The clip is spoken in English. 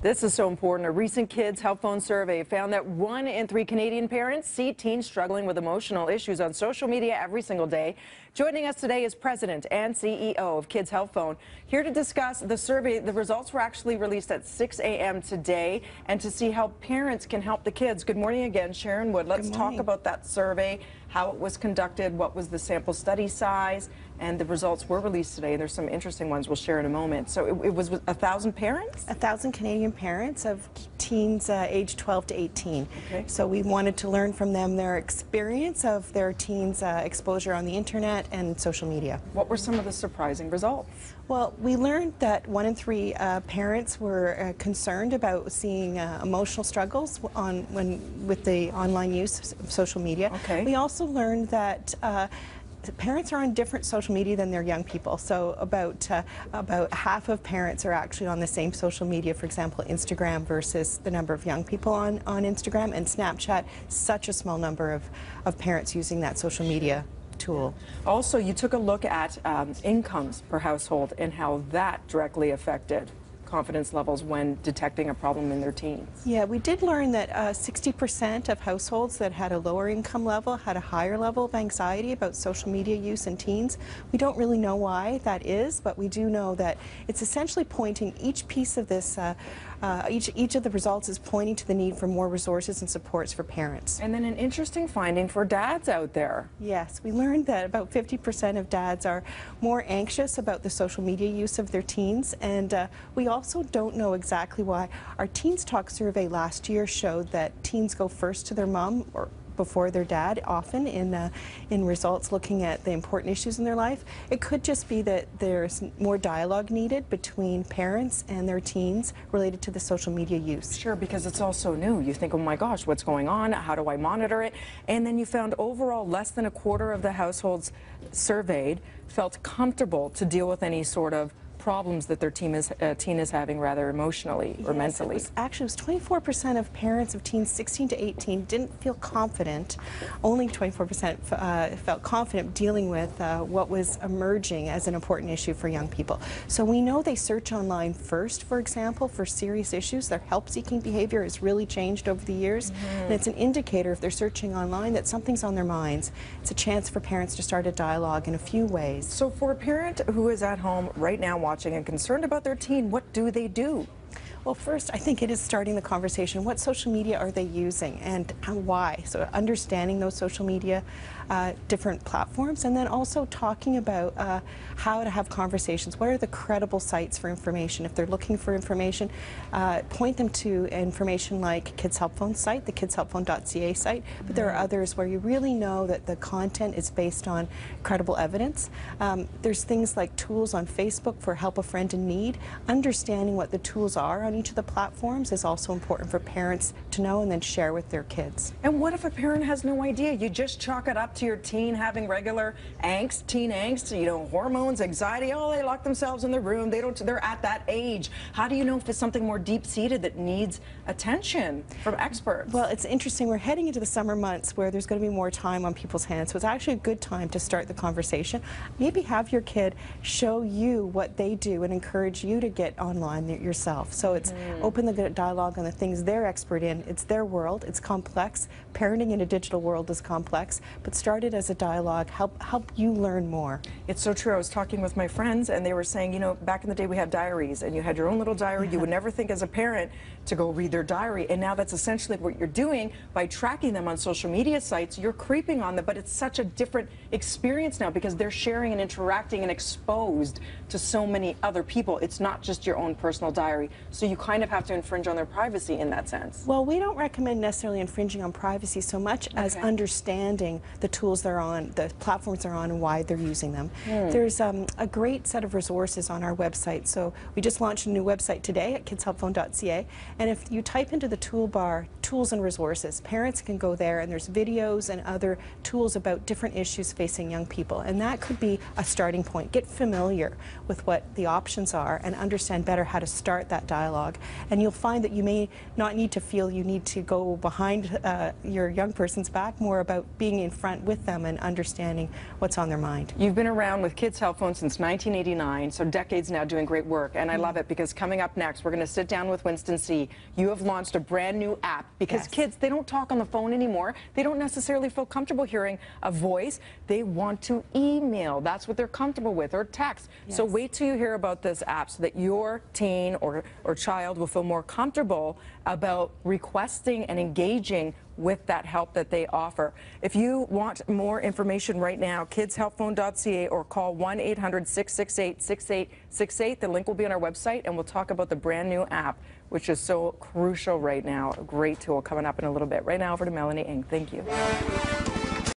This is so important. A recent Kids Help Phone survey found that 1 in 3 Canadian parents see teens struggling with emotional issues on social media every single day. Joining us today is President and CEO of Kids Help Phone, here to discuss the survey. The results were actually released at 6 a.m. today, and to see how parents can help the kids. Good morning again, Sharon Wood. Let's talk about that survey, how it was conducted, what was the sample study size, and the results were released today. There's some interesting ones we'll share in a moment. So it was 1,000 parents? 1,000 Canadian parents of teens aged 12 to 18. Okay. So we wanted to learn from them their experience of their teens' exposure on the internet and social media. What were some of the surprising results? Well, we learned that 1 in 3 parents were concerned about seeing emotional struggles with the online use of social media. Okay. We also learned that parents are on different social media than their young people. So about half of parents are actually on the same social media, for example, Instagram versus the number of young people on Instagram, and Snapchat, such a small number of parents using that social media tool. Also, you took a look at incomes per household and how that directly affected confidence levels when detecting a problem in their teens. Yeah, we did learn that 60% of households that had a lower income level had a higher level of anxiety about social media use in teens. We don't really know why that is, but we do know that it's essentially pointing, each piece of this, each of the results is pointing to the need for more resources and supports for parents. And then an interesting finding for dads out there. Yes, we learned that about 50% of dads are more anxious about the social media use of their teens, and we also don't know exactly why. Our Teens Talk survey last year showed that teens go first to their mom or before their dad, often in results looking at the important issues in their life. It could just be that there's more dialogue needed between parents and their teens related to the social media use. Sure, because it's all so new. You think, oh my gosh, what's going on? How do I monitor it? And then you found overall less than a quarter of the households surveyed felt comfortable to deal with any sort of problems that their teen is having, rather emotionally or mentally. It was 24% of parents of teens 16 to 18 didn't feel confident. Only 24% felt confident dealing with what was emerging as an important issue for young people. So we know they search online first, for example, for serious issues. Their help-seeking behavior has really changed over the years, and it's an indicator if they're searching online that something's on their minds. It's a chance for parents to start a dialogue in a few ways. So for a parent who is at home right now watching and concerned about their teen, what do they do? Well, first, I think it is starting the conversation. What social media are they using and why? So understanding those social media, different platforms, and then also talking about how to have conversations. What are the credible sites for information? If they're looking for information, point them to information like Kids Help Phone site, the kidshelpphone.ca site, but there are others where you really know that the content is based on credible evidence. There's things like tools on Facebook for Help a Friend in Need. Understanding what the tools are on each of the platforms is also important for parents to know and then share with their kids. And what if a parent has no idea? You just chalk it up to your teen having regular angst, teen angst, you know, hormones, anxiety. Oh, they lock themselves in their room. They're at that age. How do you know if it's something more deep-seated that needs attention from experts? Well, it's interesting. We're heading into the summer months where there's going to be more time on people's hands, so it's actually a good time to start the conversation. Maybe have your kid show you what they do and encourage you to get online yourself. So it's open the dialogue on the things they're expert in. It's their world. It's complex. Parenting in a digital world is complex, but start it as a dialogue. Help you learn more. It's so true. I was talking with my friends, and they were saying, you know, back in the day we had diaries, and you had your own little diary. You would never think as a parent to go read their diary, and now that's essentially what you're doing by tracking them on social media sites. You're creeping on them, but it's such a different experience now because they're sharing and interacting and exposed to so many other people. It's not just your own personal diary, so you kind of have to infringe on their privacy in that sense. Well, we don't recommend necessarily infringing on privacy so much as understanding the tools they're on, the platforms they're on, and why they're using them. There's a great set of resources on our website. So we just launched a new website today at kidshelpphone.ca, and if you type into the toolbar tools and resources. Parents can go there, and there's videos and other tools about different issues facing young people, and that could be a starting point. Get familiar with what the options are and understand better how to start that dialogue, and you'll find that you may not need to feel you need to go behind your young person's back, more about being in front with them and understanding what's on their mind. You've been around with Kids Help Phone since 1989, so decades now, doing great work, and I love it because coming up next, we're going to sit down with Winston C. You have launched a brand new app because kids, they don't talk on the phone anymore. They don't necessarily feel comfortable hearing a voice. They want to email. That's what they're comfortable with, or text. So wait till you hear about this app so that your teen or child will feel more comfortable about requesting and engaging with that help that they offer. If you want more information right now, kidshelpphone.ca or call 1-800-668-6868. The link will be on our website, and we'll talk about the brand new app, which is so crucial right now. A great tool coming up in a little bit. Right now, over to Melanie Ng. Thank you.